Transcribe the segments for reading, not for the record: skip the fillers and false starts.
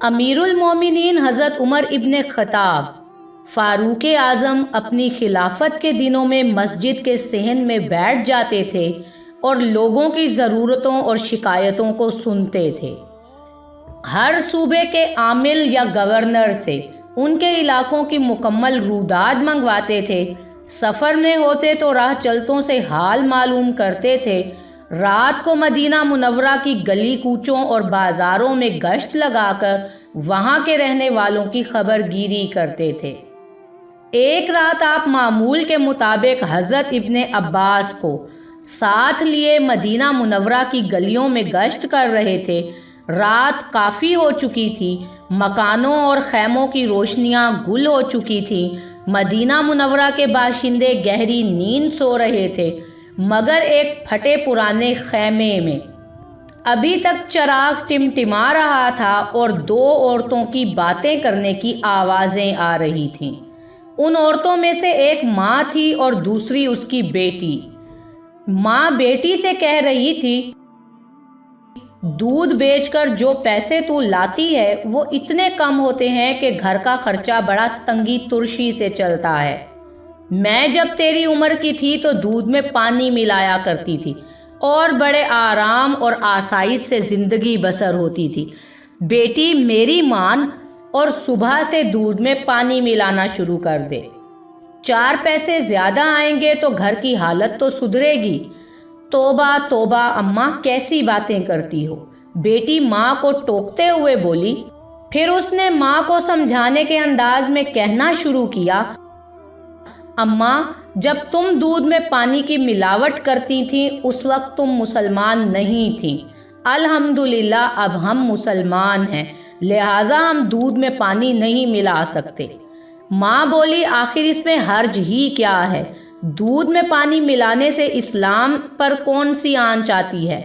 امیر المومنین حضرت عمر ابن خطاب فاروق اعظم اپنی خلافت کے دنوں میں مسجد کے صحن میں بیٹھ جاتے تھے اور لوگوں کی ضرورتوں اور شکایتوں کو سنتے تھے۔ ہر صوبے کے عامل یا گورنر سے ان کے علاقوں کی مکمل روداد منگواتے تھے۔ سفر میں ہوتے تو راہ چلتوں سے حال معلوم کرتے تھے۔ رات کو مدینہ منورہ کی گلی کوچوں اور بازاروں میں گشت لگا کر وہاں کے رہنے والوں کی خبر گیری کرتے تھے۔ ایک رات آپ معمول کے مطابق حضرت ابن عباس کو ساتھ لیے مدینہ منورہ کی گلیوں میں گشت کر رہے تھے۔ رات کافی ہو چکی تھی، مکانوں اور خیموں کی روشنیاں گل ہو چکی تھیں۔ مدینہ منورہ کے باشندے گہری نیند سو رہے تھے، مگر ایک پھٹے پرانے خیمے میں ابھی تک چراغ ٹمٹما رہا تھا اور دو عورتوں کی باتیں کرنے کی آوازیں آ رہی تھیں۔ ان عورتوں میں سے ایک ماں تھی اور دوسری اس کی بیٹی۔ ماں بیٹی سے کہہ رہی تھی، دودھ بیچ کر جو پیسے تو لاتی ہے وہ اتنے کم ہوتے ہیں کہ گھر کا خرچہ بڑا تنگی ترشی سے چلتا ہے۔ میں جب تیری عمر کی تھی تو دودھ میں پانی ملایا کرتی تھی اور بڑے آرام اور آسائش سے زندگی بسر ہوتی تھی۔ بیٹی میری مان اور صبح سے دودھ میں پانی ملانا شروع کر دے۔ 4 پیسے زیادہ آئیں گے تو گھر کی حالت تو سدھرے گی۔ توبہ توبہ اماں، کیسی باتیں کرتی ہو؟ بیٹی ماں کو ٹوکتے ہوئے بولی۔ پھر اس نے ماں کو سمجھانے کے انداز میں کہنا شروع کیا، اماں، جب تم دودھ میں پانی کی ملاوٹ کرتی تھیں اس وقت تم مسلمان نہیں تھیں۔ الحمدللہ اب ہم مسلمان ہیں، لہٰذا ہم دودھ میں پانی نہیں ملا سکتے۔ ماں بولی، آخر اس میں حرج ہی کیا ہے؟ دودھ میں پانی ملانے سے اسلام پر کون سی آنچ آتی ہے؟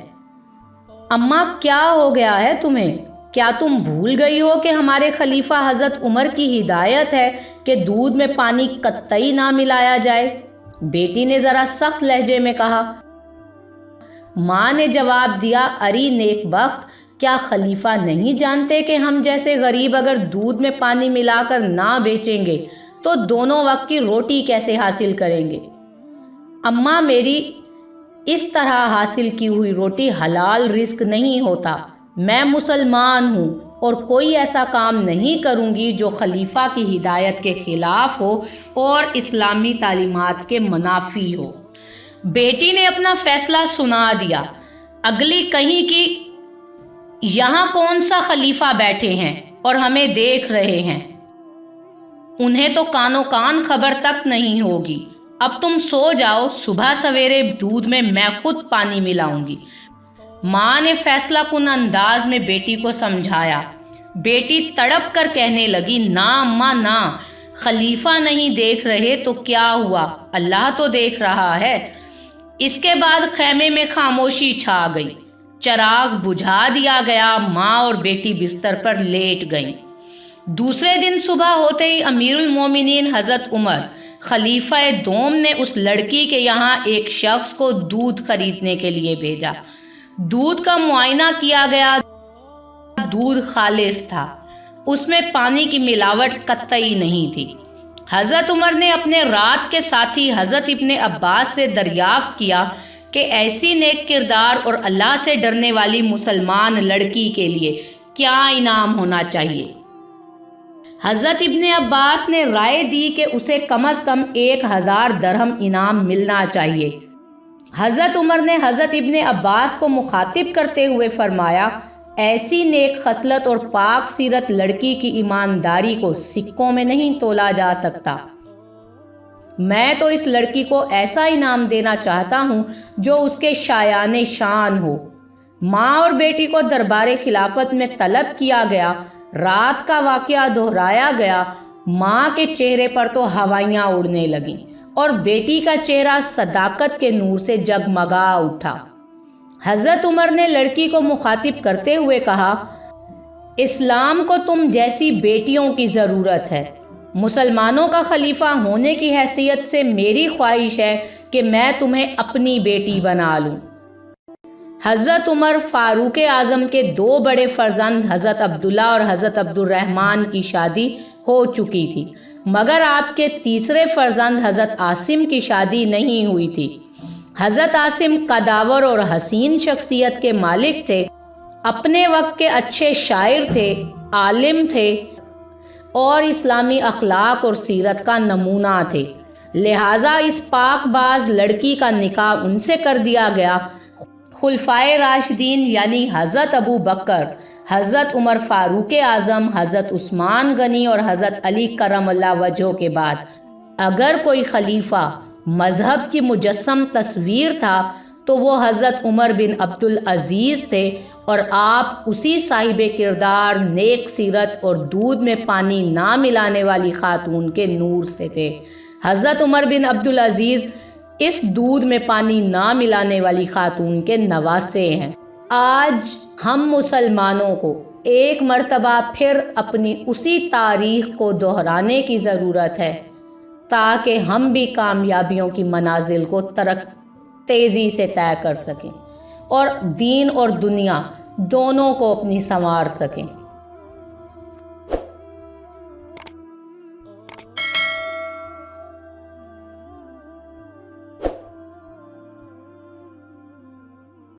اماں، کیا ہو گیا ہے تمہیں؟ کیا تم بھول گئی ہو کہ ہمارے خلیفہ حضرت عمر کی ہدایت ہے کہ دودھ میں پانی قطعی نہ ملایا جائے؟ بیٹی نے ذرا سخت لہجے میں کہا۔ ماں نے جواب دیا، اری نیک بخت، کیا خلیفہ نہیں جانتے کہ ہم جیسے غریب اگر دودھ میں پانی ملا کر نہ بیچیں گے تو دونوں وقت کی روٹی کیسے حاصل کریں گے؟ اماں میری، اس طرح حاصل کی ہوئی روٹی حلال رزق نہیں ہوتا۔ میں مسلمان ہوں اور کوئی ایسا کام نہیں کروں گی جو خلیفہ کی ہدایت کے خلاف ہو اور اسلامی تعلیمات کے منافی ہو۔ بیٹی نے اپنا فیصلہ سنا دیا۔ اگلی کہیں کہ یہاں کون سا خلیفہ بیٹھے ہیں اور ہمیں دیکھ رہے ہیں، انہیں تو کانوں کان خبر تک نہیں ہوگی۔ اب تم سو جاؤ، صبح سویرے دودھ میں خود پانی ملاؤں گی۔ ماں نے فیصلہ کن انداز میں بیٹی کو سمجھایا۔ بیٹی تڑپ کر کہنے لگی، نہ اماں نہ، خلیفہ نہیں دیکھ رہے تو کیا ہوا، اللہ تو دیکھ رہا ہے۔ اس کے بعد خیمے میں خاموشی چھا گئی۔ چراغ بجھا دیا گیا۔ ماں اور بیٹی بستر پر لیٹ گئیں۔ دوسرے دن صبح ہوتے ہی امیر المومنین حضرت عمر خلیفہ دوم نے اس لڑکی کے یہاں ایک شخص کو دودھ خریدنے کے لیے بھیجا۔ دودھ کا معائنہ کیا گیا، دودھ خالص تھا، اس میں پانی کی ملاوٹ قطعی نہیں تھی۔ حضرت عمر نے اپنے رات کے ساتھی حضرت ابن عباس سے دریافت کیا کہ ایسی نیک کردار اور اللہ سے ڈرنے والی مسلمان لڑکی کے لیے کیا انعام ہونا چاہیے؟ حضرت ابن عباس نے رائے دی کہ اسے کم از کم 1000 درہم انعام ملنا چاہیے۔ حضرت عمر نے حضرت ابن عباس کو مخاطب کرتے ہوئے فرمایا، ایسی نیک خصلت اور پاک سیرت لڑکی کی ایمانداری کو سکوں میں نہیں تولا جا سکتا۔ میں تو اس لڑکی کو ایسا انعام دینا چاہتا ہوں جو اس کے شایان شان ہو۔ ماں اور بیٹی کو دربار خلافت میں طلب کیا گیا۔ رات کا واقعہ دہرایا گیا۔ ماں کے چہرے پر تو ہوائیاں اڑنے لگیں اور بیٹی کا چہرہ صداقت کے نور سے جگمگا اٹھا۔ حضرت عمر نے لڑکی کو مخاطب کرتے ہوئے کہا، اسلام کو تم جیسی بیٹیوں کی ضرورت ہے۔ مسلمانوں کا خلیفہ ہونے کی حیثیت سے میری خواہش ہے کہ میں تمہیں اپنی بیٹی بنا لوں۔ حضرت عمر فاروق اعظم کے 2 بڑے فرزند حضرت عبداللہ اور حضرت عبد الرحمن کی شادی ہو چکی تھی، مگر آپ کے تیسرے فرزند حضرت عاصم کی شادی نہیں ہوئی تھی۔ حضرت عاصم قداور اور حسین شخصیت کے مالک تھے، اپنے وقت کے اچھے شاعر تھے، عالم تھے اور اسلامی اخلاق اور سیرت کا نمونہ تھے، لہٰذا اس پاک باز لڑکی کا نکاح ان سے کر دیا گیا۔ خلفائے راشدین یعنی حضرت ابو بکر، حضرت عمر فاروق اعظم، حضرت عثمان غنی اور حضرت علی کرم اللہ وجہہ کے بعد اگر کوئی خلیفہ مذہب کی مجسم تصویر تھا تو وہ حضرت عمر بن عبدالعزیز تھے، اور آپ اسی صاحب کردار، نیک سیرت اور دودھ میں پانی نہ ملانے والی خاتون کے نور سے تھے۔ حضرت عمر بن عبدالعزیز اس دودھ میں پانی نہ ملانے والی خاتون کے نواسے ہیں۔ آج ہم مسلمانوں کو ایک مرتبہ پھر اپنی اسی تاریخ کو دہرانے کی ضرورت ہے تاکہ ہم بھی کامیابیوں کی منازل کو تیزی سے طے کر سکیں اور دین اور دنیا دونوں کو اپنی سنوار سکیں۔